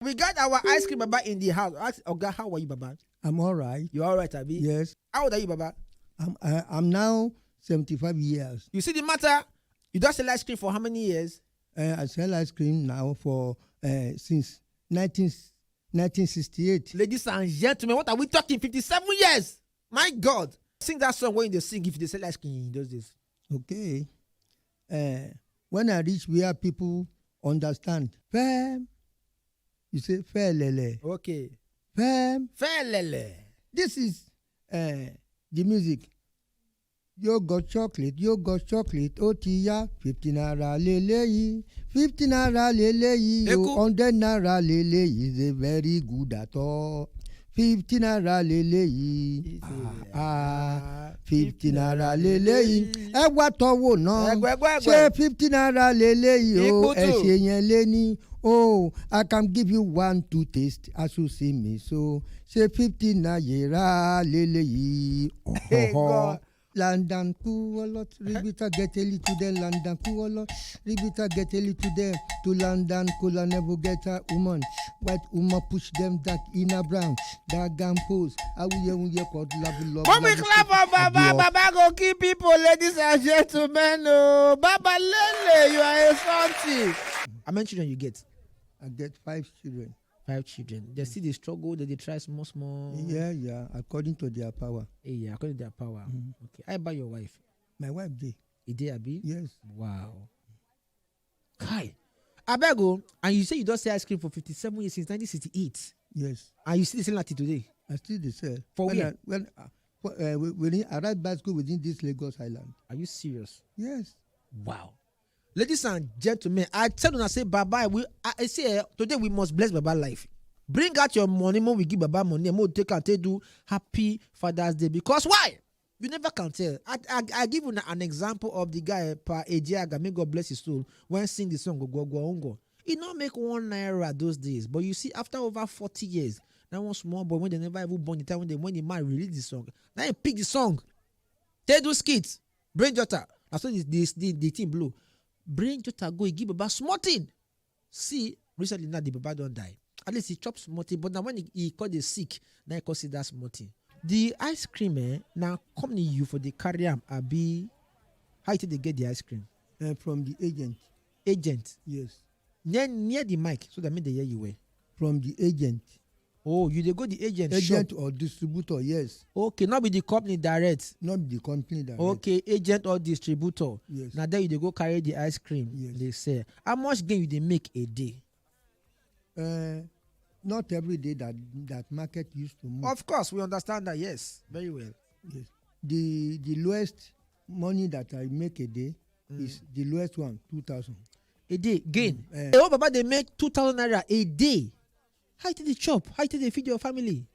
We got our ice cream baba in the house. Ask Oga, how are you, baba? I'm all right. You all right, Abi? Yes. How old are you, baba? I'm now 75 years. You see the matter? You don't sell ice cream for how many years? I sell ice cream now for since 1968. Ladies and gentlemen, what are we talking? 57 years. My God. Sing that song when they sing if they sell ice cream in those days. Okay. When I reach where people understand, fam, you say fair lele. Okay. Fam, Fair lele. this is the music. You got chocolate, otiya, 15 naira lele, 15 naira lele, you 100 naira lele is a very good at all. 15 naira lele, 15 naira lele, ẹ wá tọwọ́ náà, ṣé 15 naira lele o, ẹ ṣe yẹn lé ní. Oh, I can give you one to taste as you see me. So, say 15 naira lele. Oh, London cool a lot, Ribita get a little there, London cool a lot, Ribita get a little there, to London cool and never get a woman. White woman push them that in a brown, that gun pose. I will called love. When we clap for Baba, Baba go keep people, ladies and gentlemen. Oh, Baba Lele, you are a something. How many children you get? I get 5 children. 5 children. They see the struggle, they try small. Yeah, according to their power. Yeah, according to their power. Mm-hmm. Okay. How about your wife? My wife did. You did, Abi? Yes. Wow. Kai. Abego, and you say you don't sell ice cream for 57 years since 1968. Yes. And you still sell it today? I still sell. For where? When I ride bicycle within this Lagos Island. Are you serious? Yes. Wow. Ladies and gentlemen, I tell you, I say Baba. I say today we must bless Baba life. Bring out your money, more we give Baba money, and more take and do Happy Father's Day. Because why? You never can tell. I give you an example of the guy Pa Ejiaga, may God bless his soul, when sing the song Go Ongo. He not make 1 naira those days, but you see after over 40 years, that one small boy when they never even born the time when the man release the song, now he pick the song. They do skits, brain jotter. I saw the team blow. Brain Jota go, he give Baba small thing. See, recently now the Baba don't die. At least he chops small thing, but now when he called the sick, now he consider that small thing. The ice cream now come to you for the carry am abi. How did they get the ice cream? From the agent. Agent? Yes. Near the mic, so that means they hear you well. From the agent. Oh, you they go the agent shop or distributor, yes. Okay, not be the company direct. Not the company direct. Okay, agent or distributor. Yes. Now there you they go carry the ice cream. Yes. They say, how much gain you they make a day? Not every day that market used to move. Of course, we understand that. Yes, very well. Yes. The lowest money that I make a day is the lowest one, 2,000 a day gain. Oh, Baba, they make 2,000 naira a day. How did they chop? How did they feed your family?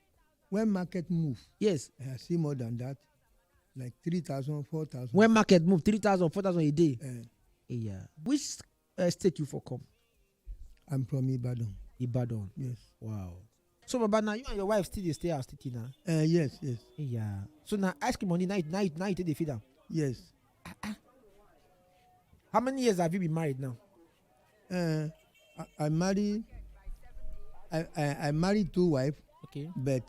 When market move, yes, I see more than that, like 3,000, 4,000. When market move, 3,000, 4,000 a day. Yeah. Which state you for come? I'm from Ibadan. Ibadan. Yes. Wow. So, Baba, now you and your wife still stay out still now. Yes. Yeah. So now ice cream money now you take the feed them. Yes. How many years have you been married now? I married 2 wives. Okay. But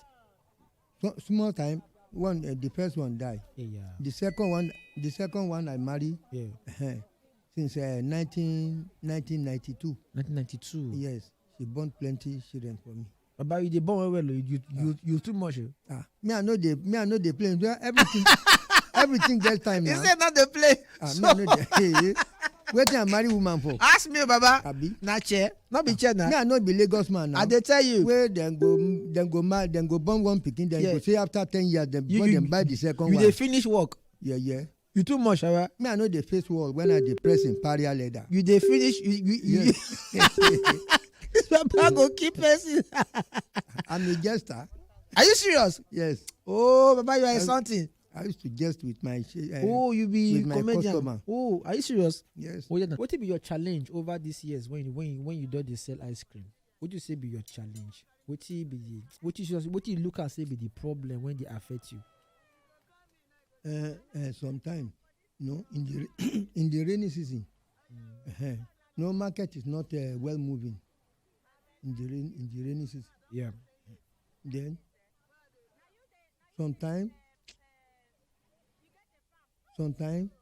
small time, the first one died. Yeah. The second one I married. Yeah. Since 1992. 1992. Yes, she born plenty children for me. But you born well. You too much. Me I know they play. Everything gets time now. You said not they play. Me I know they. Wait till I marry woman for. Ask me, Baba. Abi. Na chair, not be chair now. Me I know be Lagos man now. I dey tell you. Where then go born one pikin, then go say after 10 years them buy the second one. You dey finish work. Yeah. You too much, right? Me I know the face wall when I dey press in pariah leather. You dey finish. You. This Baba go keep person. I'm a jester. Are you serious? Yes. Oh, Baba, you are something. I used to jest with my you be comedian. Customer. Oh, are you serious? Yes. Oh, yeah. What will be your challenge over these years when you do the sell ice cream? What do you say be your challenge? What you look and say be the problem when they affect you? Sometimes, in the rainy season, no market is not well moving. in the rainy season. Yeah. Then sometimes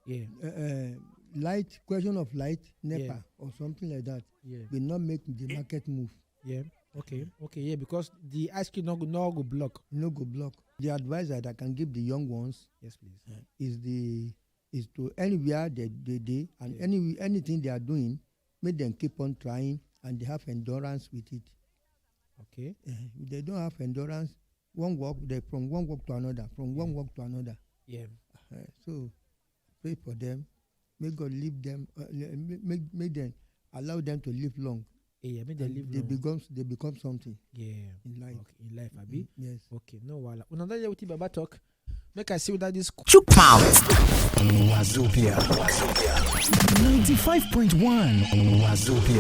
Yeah. light question of light NEPA or something like that will not make the market move. Yeah. Okay. Yeah, because the ice cream no go block. No go block. The advice that I can give the young ones, Yes, please. is to anywhere they and anything they are doing, make them keep on trying and they have endurance with it. Okay. If they don't have endurance, from one work to another. Yeah. So pray for them. May God leave them. Make them allow them to live long. Yeah, make them live long. They become something. Yeah. In life. Okay. In life, Abi. Yes. Okay. No wala. Another day with Baba talk. Make I see whether this. Chook mouth. Wazobia. 95.1 Wazobia.